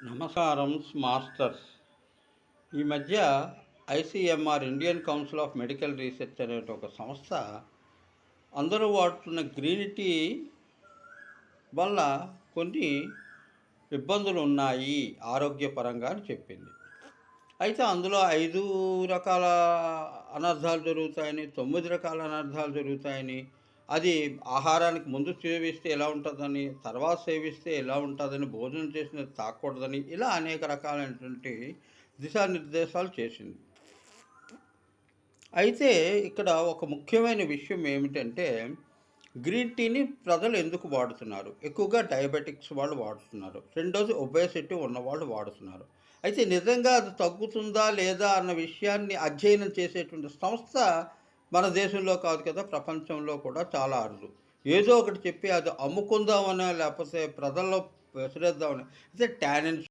నమస్కారం మాస్టర్స్. ఈ మధ్య ICMR Indian council of medical research అనే ఒక సంస్థ అందరూ వాడుతున్న గ్రీన్ టీ వల్ల కొన్ని ఇబ్బందులు ఉన్నాయి ఆరోగ్యపరంగా అని చెప్పింది. అయితే అందులో 5 రకాల అనర్థాలు జరుగుతాయని, 9 రకాల అనర్థాలు జరుగుతాయని, అది ఆహారానికి ముందు సేవిస్తే ఎలా ఉంటుందని, తర్వాత సేవిస్తే ఎలా ఉంటుందని, భోజనం చేసినది తాగకూడదని, ఇలా అనేక రకాలైనటువంటి దిశానిర్దేశాలు చేసింది. అయితే ఇక్కడ ఒక ముఖ్యమైన విషయం ఏమిటంటే, గ్రీన్ టీని ప్రజలు ఎందుకు వాడుతున్నారు? ఎక్కువగా డయాబెటిక్స్ వాళ్ళు వాడుతున్నారు. రెండోది ఒబేసిటీ ఉన్నవాళ్ళు వాడుతున్నారు. అయితే నిజంగా అది తగ్గుతుందా లేదా అన్న విషయాన్ని అధ్యయనం చేసేటువంటి సంస్థ మన దేశంలో కాదు కదా, ప్రపంచంలో కూడా చాలా అరుదు. ఏదో ఒకటి చెప్పి అది అమ్ముకుందామనో లేకపోతే ప్రజల్లో విసిరేద్దామని. అయితే టానిన్స్